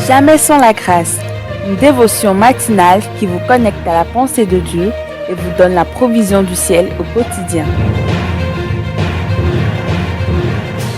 Jamais sans la grâce, une dévotion matinale qui vous connecte à la pensée de Dieu et vous donne la provision du ciel au quotidien.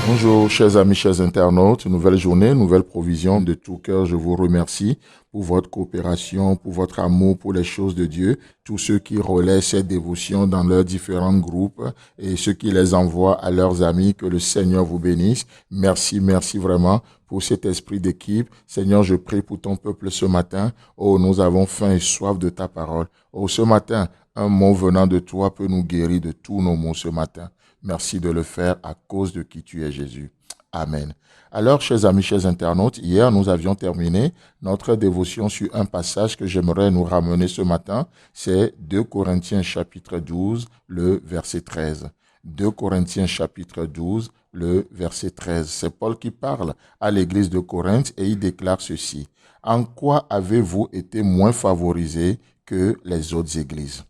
Bonjour chers amis, chers internautes, nouvelle journée, nouvelle provision. De tout cœur, je vous remercie pour votre coopération, pour votre amour pour les choses de Dieu, tous ceux qui relaient cette dévotion dans leurs différents groupes et ceux qui les envoient à leurs amis, que le Seigneur vous bénisse. Merci vraiment pour cet esprit d'équipe. Seigneur, je prie pour ton peuple ce matin. Oh, nous avons faim et soif de ta parole. Oh, ce matin, un mot venant de toi peut nous guérir de tous nos maux ce matin. Merci de le faire à cause de qui tu es, Jésus. Amen. Alors, chers amis, chers internautes, hier, nous avions terminé notre dévotion sur un passage que j'aimerais nous ramener ce matin. C'est 2 Corinthiens chapitre 12, le verset 13. 2 Corinthiens chapitre 12, le verset 13. C'est Paul qui parle à l'église de Corinthe et il déclare ceci. « En quoi avez-vous été moins favorisés que les autres églises ?»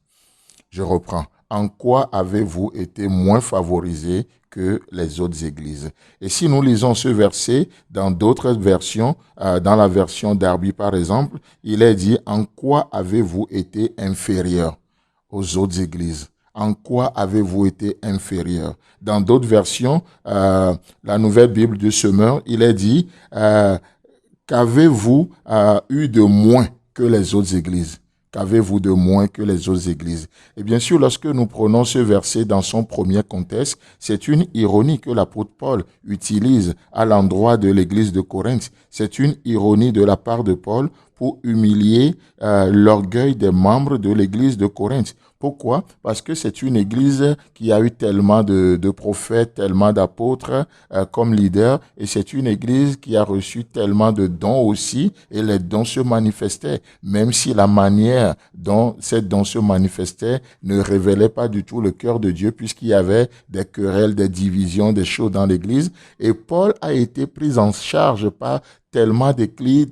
Je reprends. En quoi avez-vous été moins favorisés que les autres églises? Et si nous lisons ce verset dans d'autres versions, dans la version Darby par exemple, il est dit « En quoi avez-vous été inférieurs aux autres églises ?» En quoi avez-vous été inférieurs? Dans d'autres versions, la Nouvelle Bible de Semeur, il est dit « Qu'avez-vous eu de moins que les autres églises ?» Qu'avez-vous de moins que les autres églises? Et bien sûr, lorsque nous prenons ce verset dans son premier contexte, c'est une ironie que l'apôtre Paul utilise à l'endroit de l'église de Corinthe. C'est une ironie de la part de Paul pour humilier l'orgueil des membres de l'église de Corinthe. Pourquoi? Parce que c'est une église qui a eu tellement de prophètes, tellement d'apôtres comme leaders, et c'est une église qui a reçu tellement de dons aussi, et les dons se manifestaient, même si la manière dont ces dons se manifestaient ne révélait pas du tout le cœur de Dieu, puisqu'il y avait des querelles, des divisions, des choses dans l'église, et Paul a été pris en charge par tellement d'églises,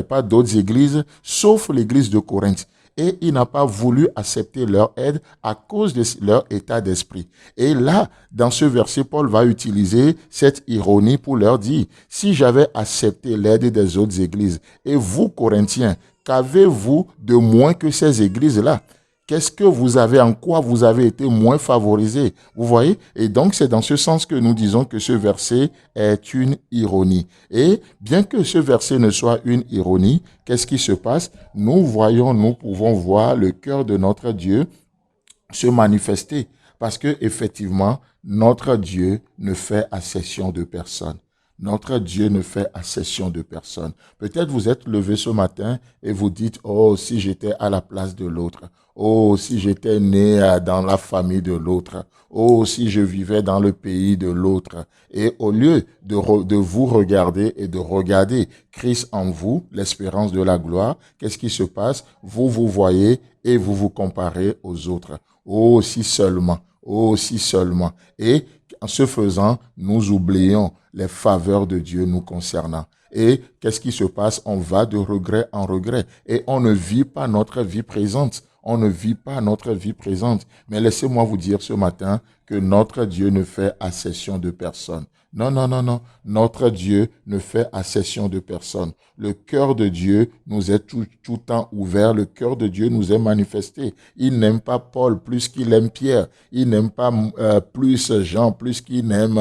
pas d'autres églises, sauf l'église de Corinthe. Et il n'a pas voulu accepter leur aide à cause de leur état d'esprit. Et là, dans ce verset, Paul va utiliser cette ironie pour leur dire, si j'avais accepté l'aide des autres églises, et vous, Corinthiens, qu'avez-vous de moins que ces églises-là? Qu'est-ce que vous avez, en quoi vous avez été moins favorisés? Vous voyez? Et donc, c'est dans ce sens que nous disons que ce verset est une ironie. Et bien que ce verset ne soit une ironie, qu'est-ce qui se passe? Nous pouvons voir le cœur de notre Dieu se manifester. Parce que, effectivement, notre Dieu ne fait accession de personne. Notre Dieu ne fait accession de personne. Peut-être vous êtes levé ce matin et vous dites, oh, si j'étais à la place de l'autre. Oh, si j'étais né dans la famille de l'autre. Oh, si je vivais dans le pays de l'autre. Et au lieu de vous regarder et de regarder Christ en vous, l'espérance de la gloire, qu'est-ce qui se passe? Vous vous voyez et vous vous comparez aux autres. Oh, si seulement. Oh, si seulement. Et en ce faisant, nous oublions les faveurs de Dieu nous concernant. Et qu'est-ce qui se passe? On va de regret en regret et on ne vit pas notre vie présente. On ne vit pas notre vie présente. Mais laissez-moi vous dire ce matin que notre Dieu ne fait accession de personne. Non. Notre Dieu ne fait accession de personne. Le cœur de Dieu nous est tout temps ouvert. Le cœur de Dieu nous est manifesté. Il n'aime pas Paul plus qu'il aime Pierre. Il n'aime pas plus Jean plus qu'il n'aime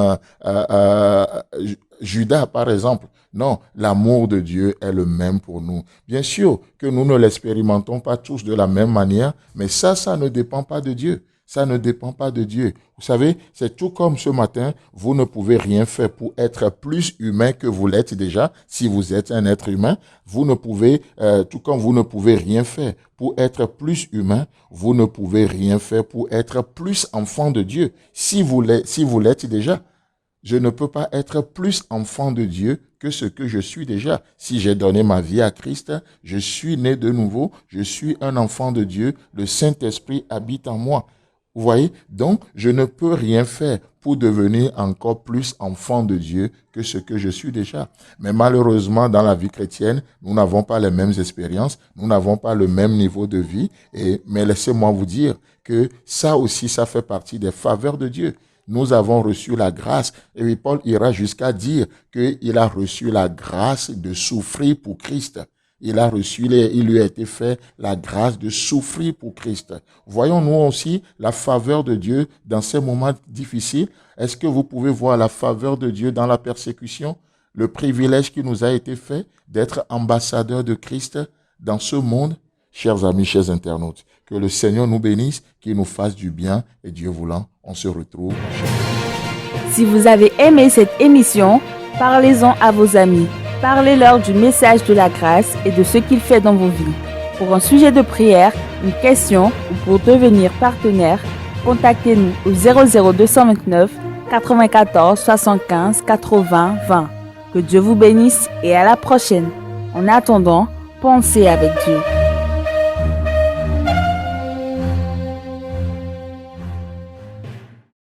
Judas, par exemple. Non, l'amour de Dieu est le même pour nous. Bien sûr que nous ne l'expérimentons pas tous de la même manière, mais ça ne dépend pas de Dieu. Ça ne dépend pas de Dieu. Vous savez, c'est tout comme ce matin, vous ne pouvez rien faire pour être plus humain que vous l'êtes déjà. Si vous êtes un être humain, vous ne pouvez, tout comme vous ne pouvez rien faire pour être plus humain, vous ne pouvez rien faire pour être plus enfant de Dieu. Si vous l'êtes déjà. Je ne peux pas être plus enfant de Dieu que ce que je suis déjà. Si j'ai donné ma vie à Christ, je suis né de nouveau, je suis un enfant de Dieu, le Saint-Esprit habite en moi. Vous voyez? Donc, je ne peux rien faire pour devenir encore plus enfant de Dieu que ce que je suis déjà. Mais malheureusement, dans la vie chrétienne, nous n'avons pas les mêmes expériences, nous n'avons pas le même niveau de vie. Mais laissez-moi vous dire que ça aussi, ça fait partie des faveurs de Dieu. nous avons reçu la grâce. Et puis Paul ira jusqu'à dire qu'il a reçu la grâce de souffrir pour Christ. Il lui a été fait la grâce de souffrir pour Christ. Voyons-nous aussi la faveur de Dieu dans ces moments difficiles. Est-ce que vous pouvez voir la faveur de Dieu dans la persécution? Le privilège qui nous a été fait d'être ambassadeurs de Christ dans ce monde? Chers amis, chers internautes, que le Seigneur nous bénisse, qu'il nous fasse du bien et Dieu voulant, on se retrouve. Si vous avez aimé cette émission, parlez-en à vos amis. Parlez-leur du message de la grâce et de ce qu'il fait dans vos vies. Pour un sujet de prière, une question ou pour devenir partenaire, contactez-nous au 00229 94 75 80 20. Que Dieu vous bénisse et à la prochaine. En attendant, pensez avec Dieu.